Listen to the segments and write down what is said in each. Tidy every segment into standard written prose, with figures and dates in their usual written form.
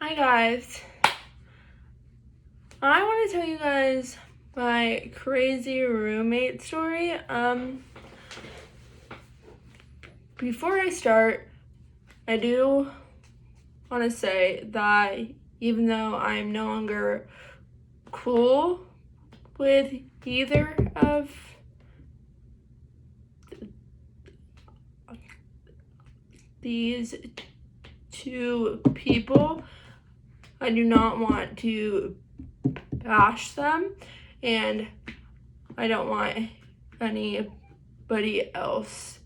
Hi guys, I want to tell you guys my crazy roommate story. Before I start, I do want to say that even though I'm no longer cool with either of these two people, I do not want to bash them, and I don't want anybody else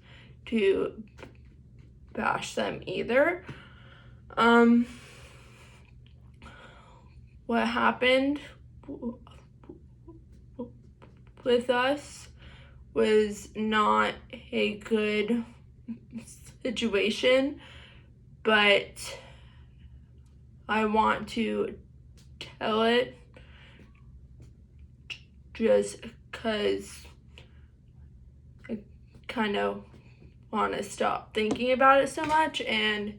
to bash them either. What happened with us was not a good situation, but I want to tell it just because I kind of want to stop thinking about it so much, and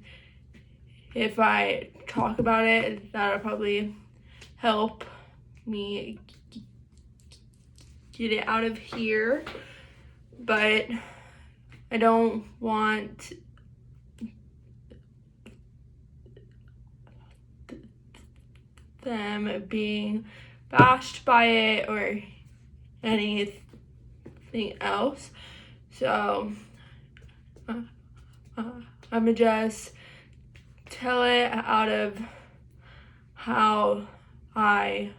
if I talk about it, that'll probably help me get it out of here. But I don't want them being bashed by it or anything else. So I'm gonna just tell it out of how I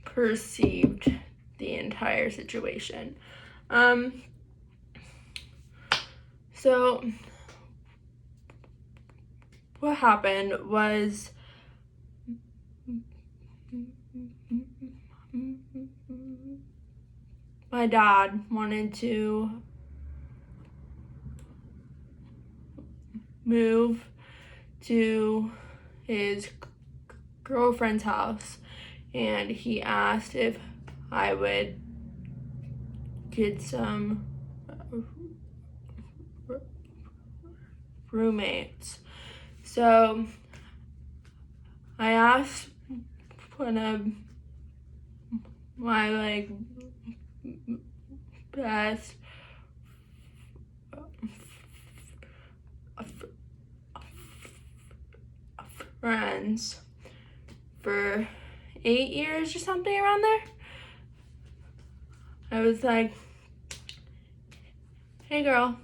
perceived the entire situation. So what happened was my dad wanted to move to his girlfriend's house, and he asked if I would get some roommates. So I asked one of my best friends for 8 years or something around there. I was like, hey girl,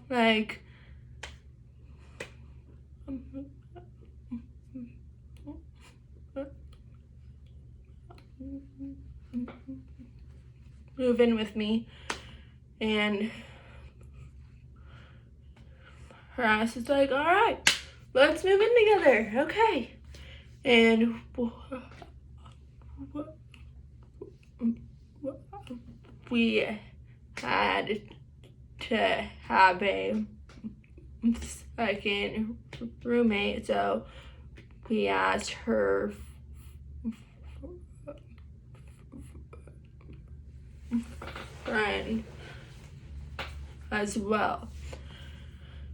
move in with me. And her ass is like, all right, let's move in together, okay. And we had to have a second roommate, so we asked her friend as well.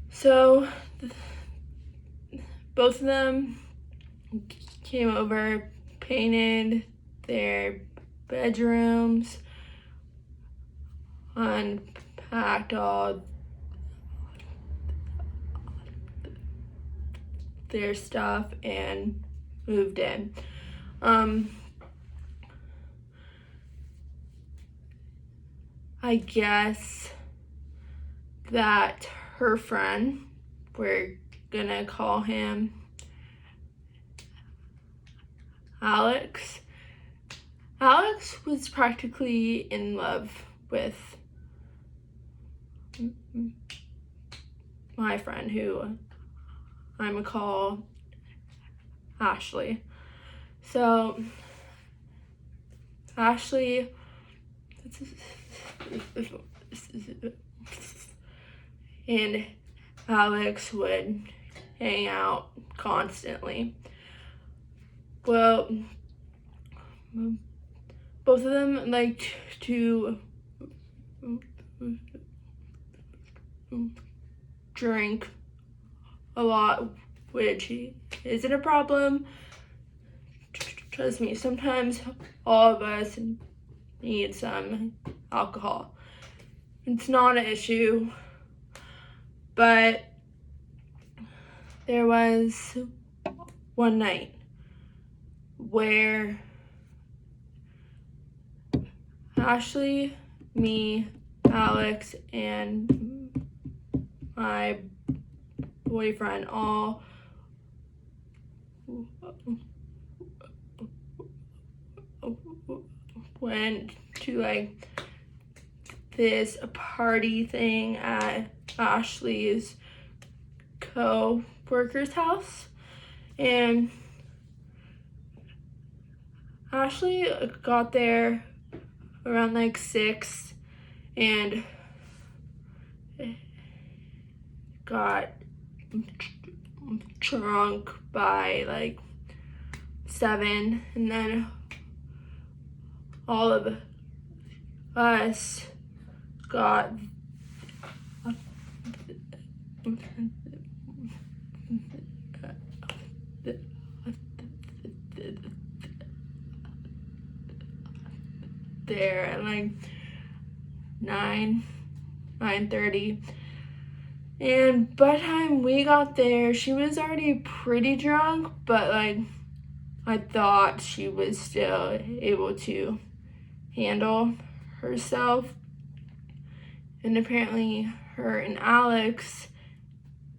So both of them came over, painted their bedrooms, unpacked all their stuff, and moved in. I guess that her friend, we're gonna call him Alex. Alex was practically in love with my friend, who I'm gonna call Ashley. So Ashley and Alex would hang out constantly. Well, both of them liked to drink a lot which isn't a problem. Trust me, sometimes all of us need some alcohol. It's not an issue, but there was one night where Ashley, me, Alex, and my boyfriend all went to like this party thing at Ashley's co-worker's house, and Ashley got there around like 6 and got drunk by like 7, and then all of us got there at like 9:30, and by the time we got there, she was already pretty drunk, but like I thought she was still able to handle herself. And apparently her and Alex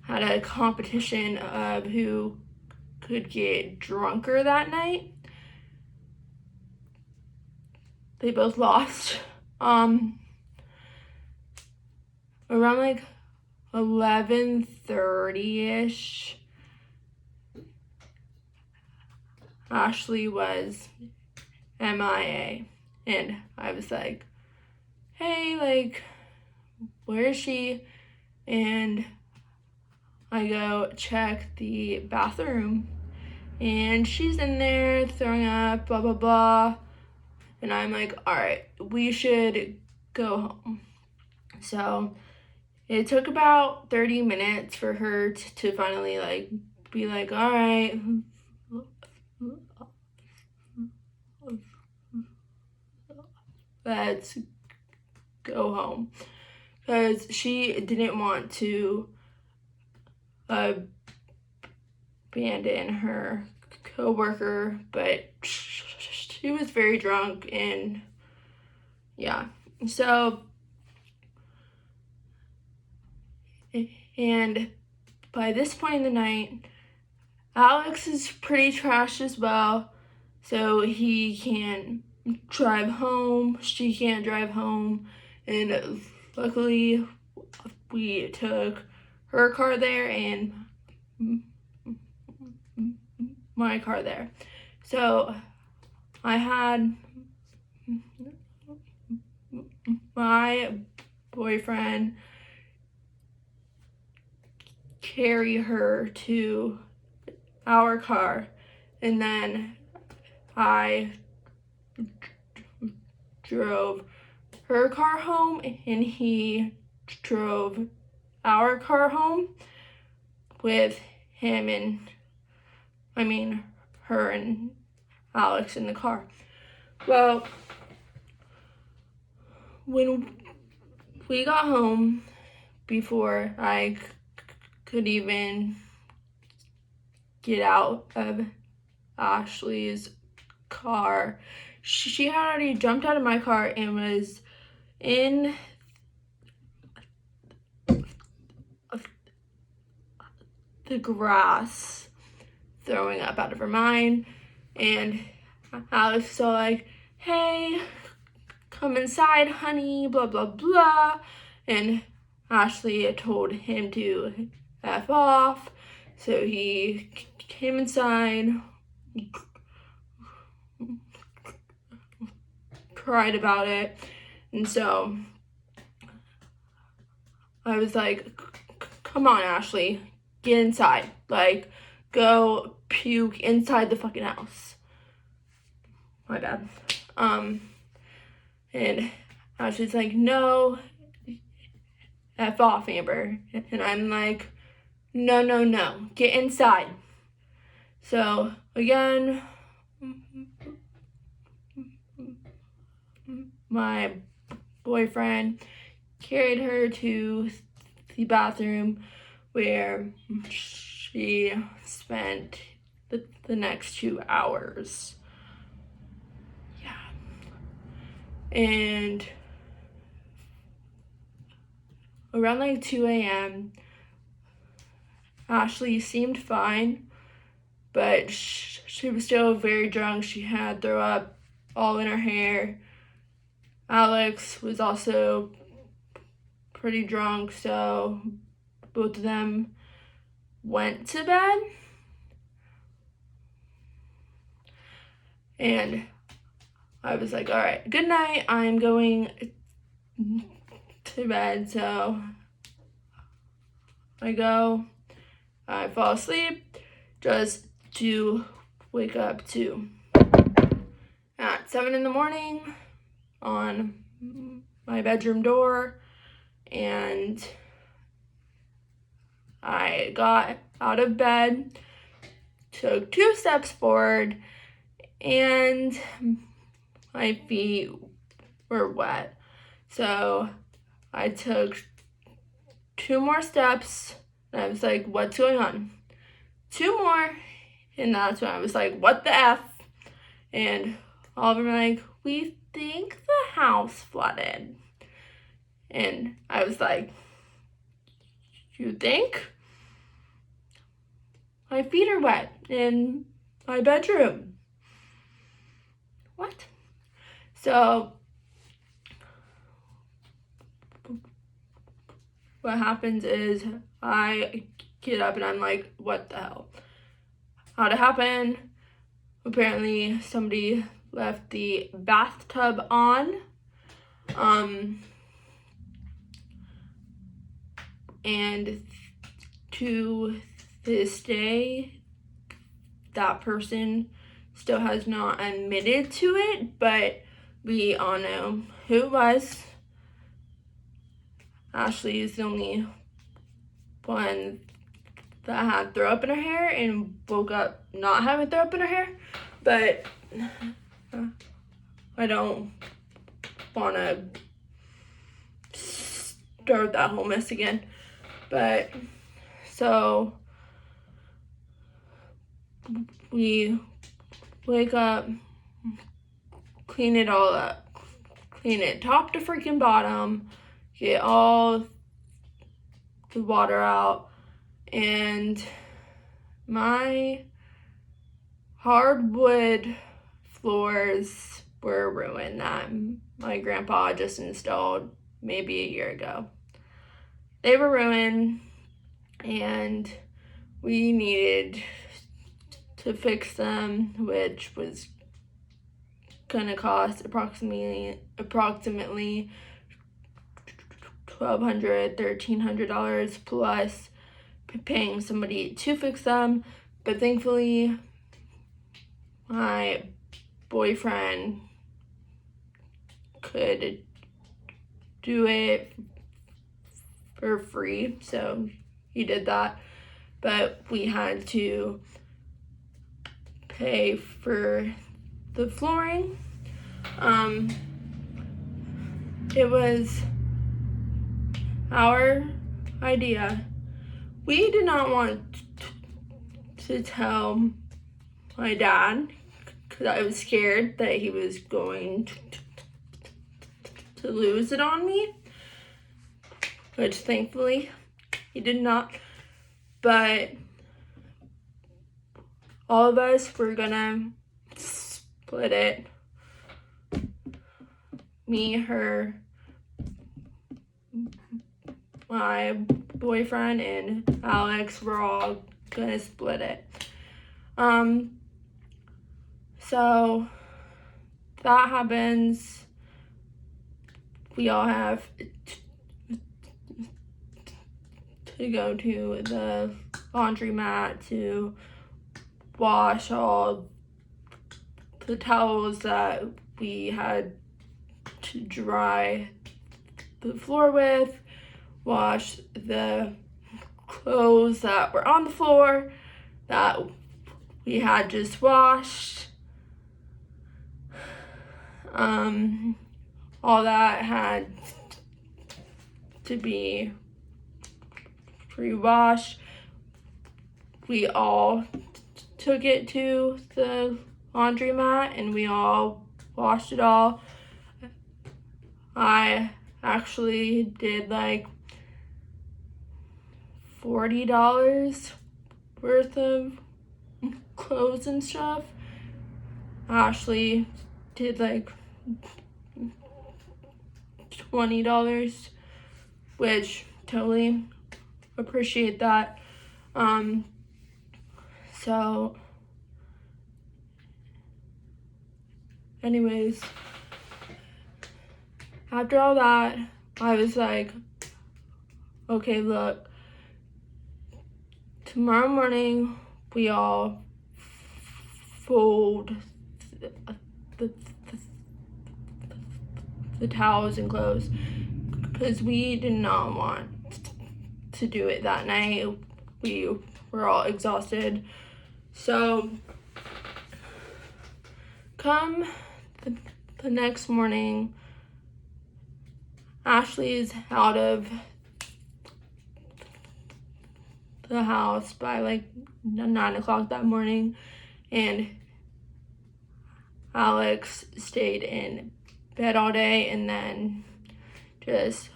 had a competition of who could get drunker that night. They both lost. Around like 11:30ish, Ashley was MIA, and I was like, hey, like, where is she? And I go check the bathroom, and she's in there throwing up, blah, blah, blah. And I'm like, all right, we should go home. So it took about 30 minutes for her to finally like be like, all right, let's go home, because she didn't want to abandon her co-worker, but she was very drunk, and yeah. So, and by this point in the night, Alex is pretty trashed as well, so he can't drive home, she can't drive home, and luckily we took her car there and my car there. So I had my boyfriend carry her to our car, and then I drove her car home, and he drove our car home with him and, her and Alex in the car. Well, when we got home, before I could even get out of Ashley's car, she had already jumped out of my car and was in the grass throwing up out of her mind. And Alex was all like, hey, come inside, honey, blah, blah, blah. And Ashley told him to F off. So he came inside, cried about it. And so I was like, come on, Ashley, get inside. Like, go puke inside the fucking house. My bad. And Ashley's like, no, F off, Amber. And I'm like, no, get inside. So again, my boyfriend carried her to the bathroom where she spent the next 2 hours. Yeah. And around like 2 a.m., Ashley seemed fine, but she was still very drunk. She had throw up all in her hair. Alex was also pretty drunk, so both of them went to bed. And I was like, all right, good night. I'm going to bed. So I fall asleep just to wake up to at 7 in the morning on my bedroom door, and I got out of bed, took 2 steps forward, and my feet were wet. So I took 2 more steps, and I was like, what's going on? 2 more, and that's when I was like, what the F? And all of them were like, we think the house flooded. And I was like, you think? My feet are wet in my bedroom. What? So what happens is I get up and I'm like, what the hell? How'd it happen? Apparently somebody left the bathtub on. And to this day, that person still has not admitted to it, but we all know who it was. Ashley is the only one that had throw up in her hair and woke up not having throw up in her hair, but I don't want to start that whole mess again. But so we wake up, clean it all up, clean it top to freaking bottom, get all the water out, and my hardwood floors were ruined that my grandpa just installed maybe a year ago. They were ruined, and we needed to fix them, which was gonna cost approximately $1,200, $1,300 plus paying somebody to fix them. But thankfully, my boyfriend could do it for free, so he did that. But we had to pay for the flooring. It was our idea. We did not want to tell my dad because I was scared that he was going to lose it on me, which thankfully he did not. But all of us were gonna split it. Me, her, my boyfriend, and Alex were all gonna split it. So that happens. We all have to go to the laundromat to wash all the towels that we had to dry the floor with, wash the clothes that were on the floor that we had just washed. All that had to be pre-washed. We all took it to the laundromat and we all washed it all. I actually did like $40 worth of clothes and stuff. Ashley did like $20, which totally appreciate that. So anyways, after all that, I was like, okay, look, tomorrow morning we all fold the towels and clothes, because we did not want to do it that night. We were all exhausted. So come the next morning, Ashley's out of the house by like 9 o'clock that morning, and Alex stayed in bed all day and then just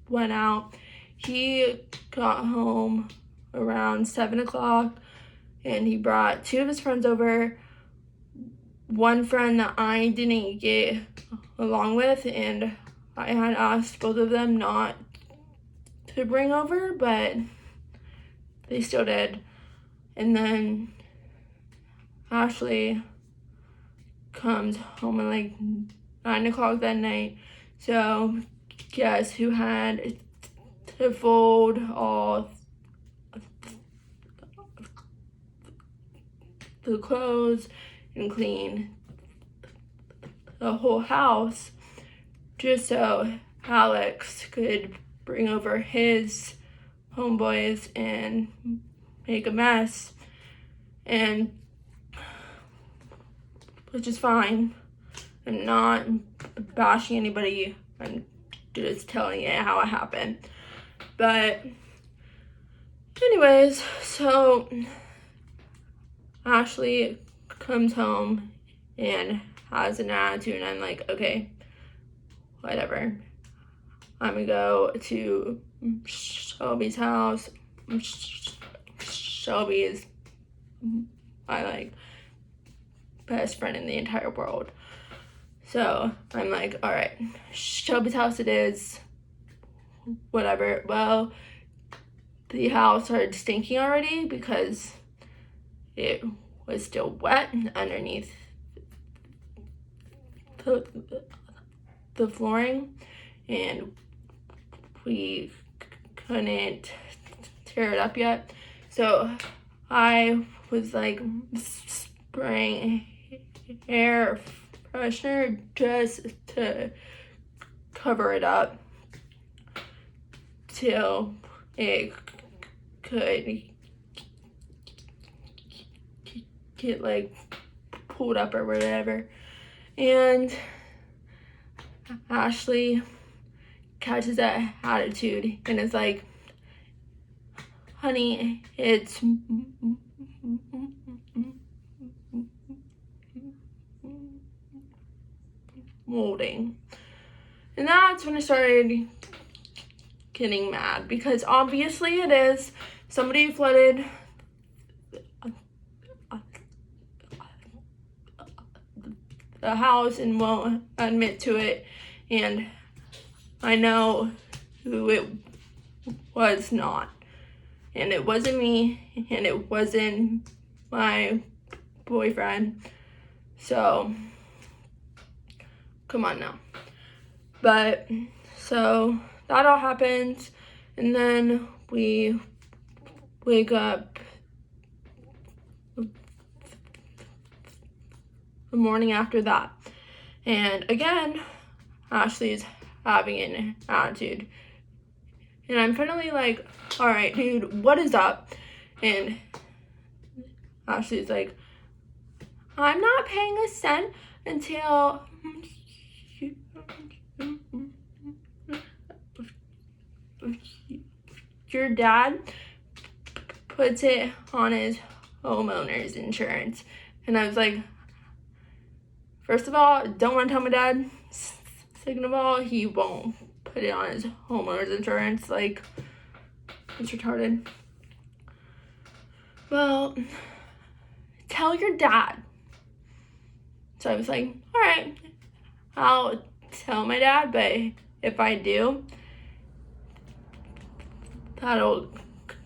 went out. He got home around 7 o'clock and he brought 2 of his friends over. One friend that I didn't get along with, and I had asked both of them not to bring over, but they still did. And then Ashley comes home at like 9 o'clock that night. So guess who had to fold all the clothes and clean the whole house, just so Alex could bring over his homeboys and make a mess, and which is fine. I'm not bashing anybody, I'm just telling it how it happened. But anyways, so Ashley comes home and has an attitude, and I'm like, okay, whatever. I'm gonna go to Shelby's house. Shelby is my like best friend in the entire world. So I'm like, all right, Shelby's house it is, whatever. Well, the house started stinking already because it was still wet underneath the flooring, and we couldn't tear it up yet. So I was like spraying air freshener just to cover it up till it could get like pulled up or whatever. And Ashley catches that attitude and is like, honey, it's molding. And that's when I started getting mad, because obviously it is. Somebody flooded the house and won't admit to it, and I know who it was not, and it wasn't me, and it wasn't my boyfriend. So come on now. But so that all happens, and then we wake up the morning after that, and again Ashley's having an attitude. And I'm finally like, all right, dude, what is up? And Ashley's like, I'm not paying a cent until your dad puts it on his homeowners insurance. And I was like, first of all, don't want to tell my dad. Second of all, he won't put it on his homeowners insurance. Like, it's retarded. Well, tell your dad. So I was like, all right, I'll tell my dad, but if I do, that'll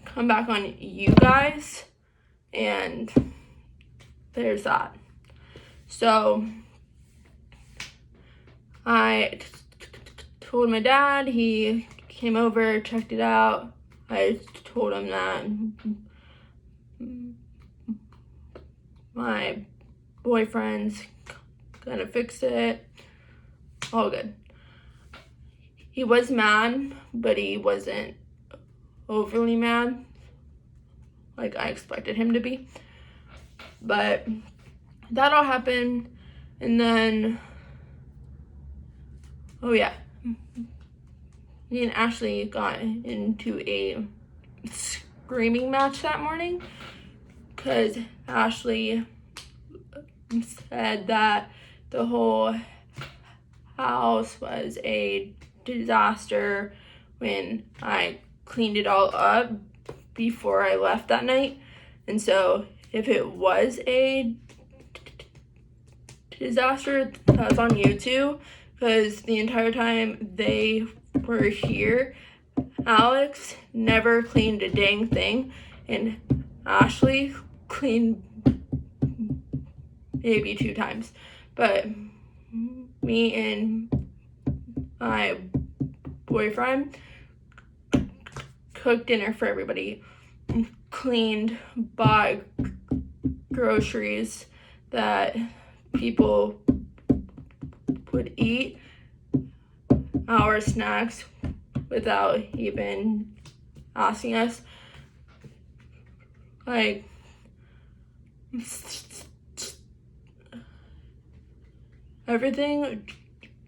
come back on you guys, and there's that. So I told my dad, he came over, checked it out. I told him that my boyfriend's gonna fix it. All good. He was mad, but he wasn't overly mad like I expected him to be. But that all happened, and then, oh yeah, me and Ashley got into a screaming match that morning because Ashley said that the whole house was a disaster when I cleaned it all up before I left that night. And so if it was a disaster, that's on you too, because the entire time they were here, Alex never cleaned a dang thing, and Ashley cleaned maybe 2 times. But me and my boyfriend cooked dinner for everybody, cleaned, bought groceries that people would eat, our snacks, without even asking us. Like, everything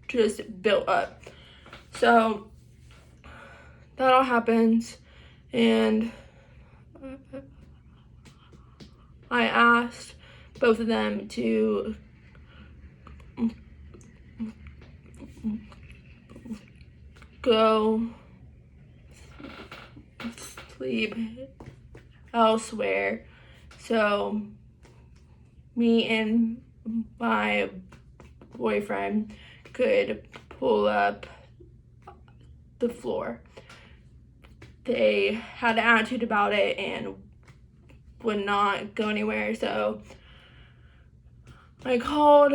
just built up. So that all happens, and I asked both of them to go sleep elsewhere so me and my boyfriend could pull up the floor. They had an attitude about it and would not go anywhere, so I called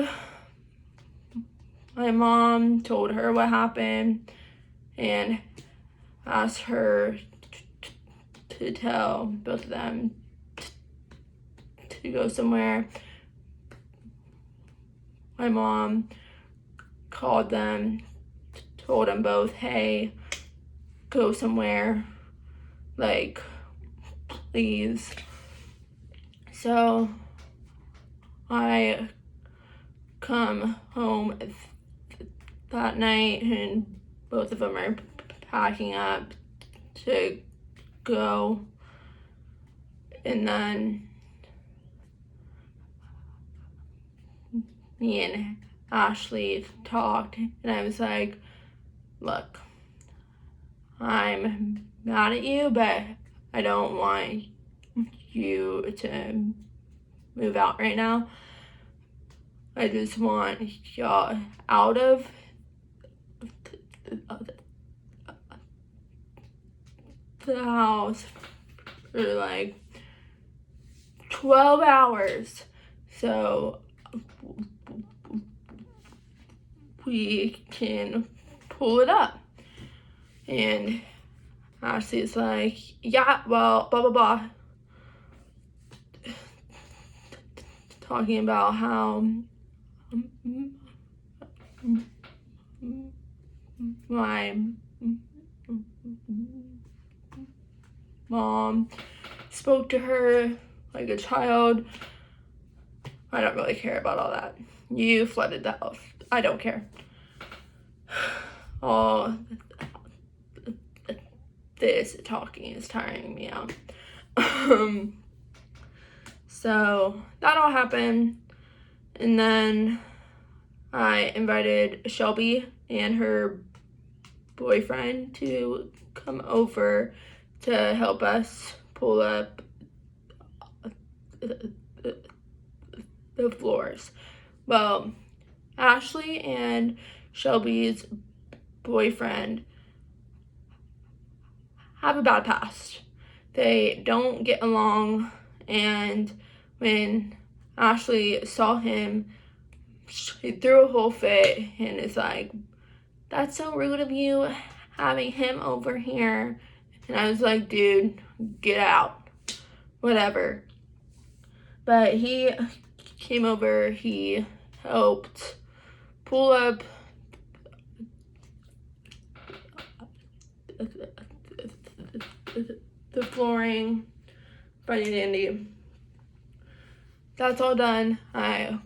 my mom, told her what happened, and asked her to tell both of them to go somewhere. My mom called them, told them both, hey, go somewhere, like, please. So I come home that night, and both of them are packing up to go. And then me and Ashley talked, and I was like, look, I'm mad at you, but I don't want you to move out right now. I just want y'all out of the house for like 12 hours so we can pull it up. And Ashley's like, yeah, well, blah, blah, blah. Talking about how my mom spoke to her like a child. I don't really care about all that. You flooded the house. I don't care. All this talking is tiring me out. So that all happened. And then I invited Shelby and her boyfriend to come over to help us pull up the floors. Well, Ashley and Shelby's boyfriend have a bad past. They don't get along, and when Ashley saw him, she threw a whole fit and is like, "That's so rude of you having him over here." And I was like, "Dude, get out. Whatever." But he came over, he helped pull up the flooring, funny dandy. That's all done. I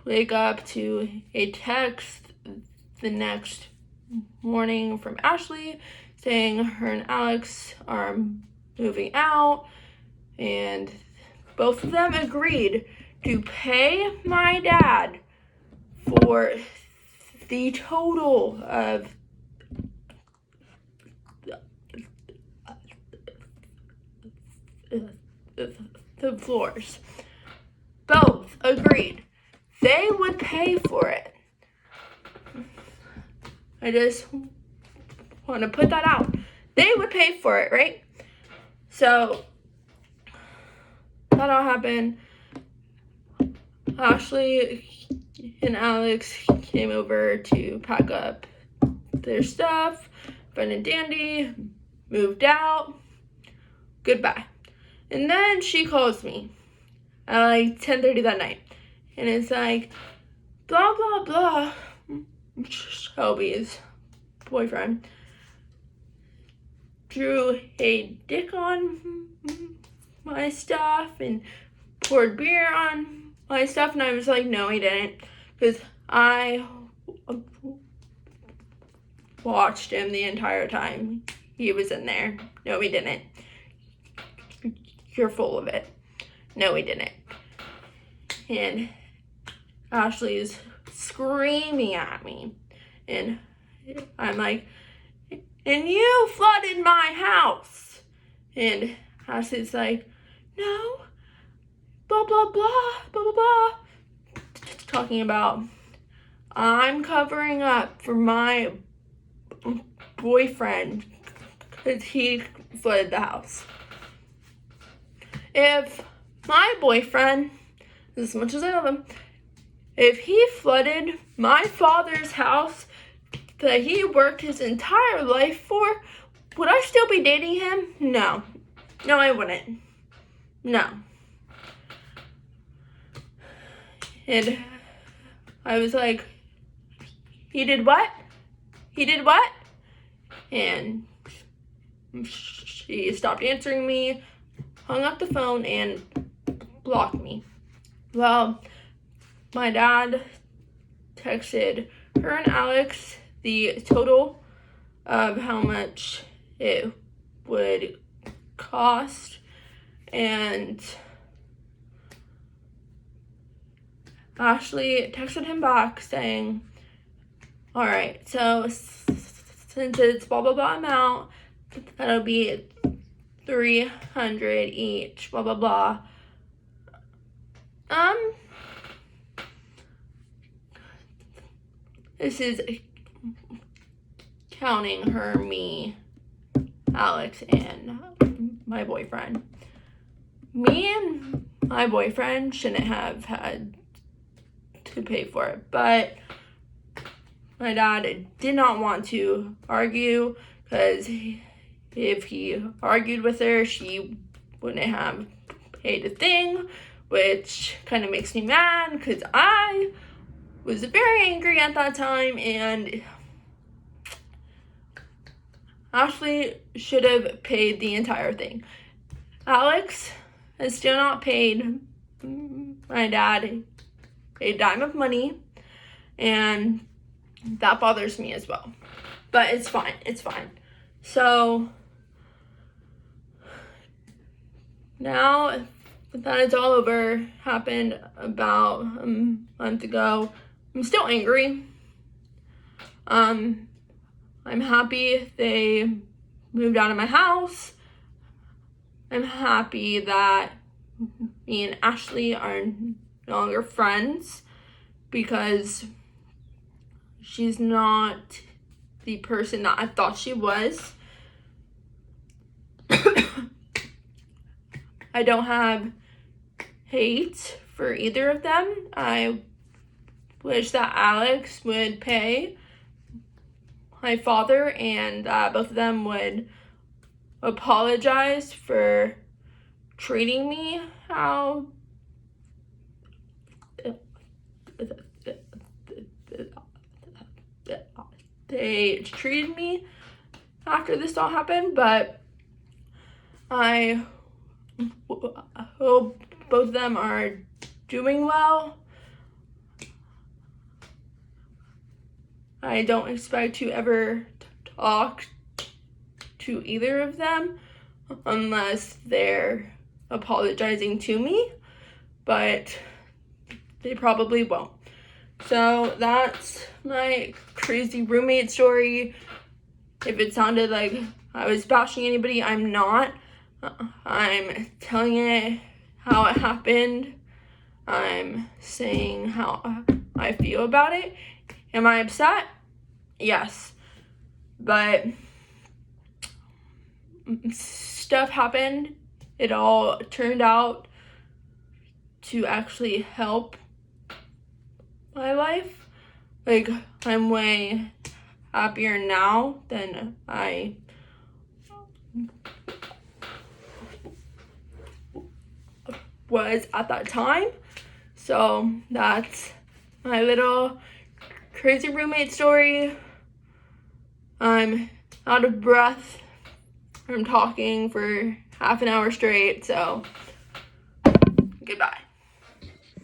wake up to a text the next morning from Ashley saying her and Alex are moving out, and both of them agreed to pay my dad for the total of the floors. Both agreed. They would pay for it. I just want to put that out. They would pay for it, right? So that all happened. Ashley and Alex came over to pack up their stuff. Fun and dandy. Moved out. Goodbye. And then she calls me at like 10:30 that night. And it's like, blah, blah, blah. Shelby's boyfriend drew a dick on my stuff and poured beer on my stuff. And I was like, no, he didn't. Because I watched him the entire time he was in there. No, he didn't. You're full of it. No, he didn't. And Ashley is screaming at me. And I'm like, and you flooded my house. And Ashley's like, no, blah, blah, blah, blah, blah, blah. Talking about, I'm covering up for my boyfriend because he flooded the house. If my boyfriend, as much as I love him, if he flooded my father's house that he worked his entire life for, would I still be dating him? No. No, I wouldn't. No. And I was like, he did what? He did what? And she stopped answering me, hung up the phone, and blocked me. Well, my dad texted her and Alex the total of how much it would cost, and Ashley texted him back saying, all right, so since it's blah, blah, blah amount, that'll be $300 each, blah, blah, blah. This is counting her, me, Alex, and my boyfriend. Me and my boyfriend shouldn't have had to pay for it, but my dad did not want to argue because if he argued with her, she wouldn't have paid a thing, which kind of makes me mad because I was very angry at that time, and Ashley should have paid the entire thing. Alex has still not paid my dad a dime of money, and that bothers me as well. But it's fine. It's fine. So now that it's all over, happened about a month ago, I'm still angry. I'm happy they moved out of my house. I'm happy that me and Ashley are no longer friends because she's not the person that I thought she was. I don't have hate for either of them. I wish that Alex would pay my father and both of them would apologize for treating me how they treated me after this all happened. But I hope both of them are doing well. I don't expect to ever talk to either of them unless they're apologizing to me, but they probably won't. So that's my crazy roommate story. If it sounded like I was bashing anybody, I'm not. I'm telling it how it happened. I'm saying how I feel about it. Am I upset? Yes. But stuff happened. It all turned out to actually help my life. Like, I'm way happier now than I was at that time. So that's my little crazy roommate story. I'm out of breath from talking for half an hour straight, so goodbye.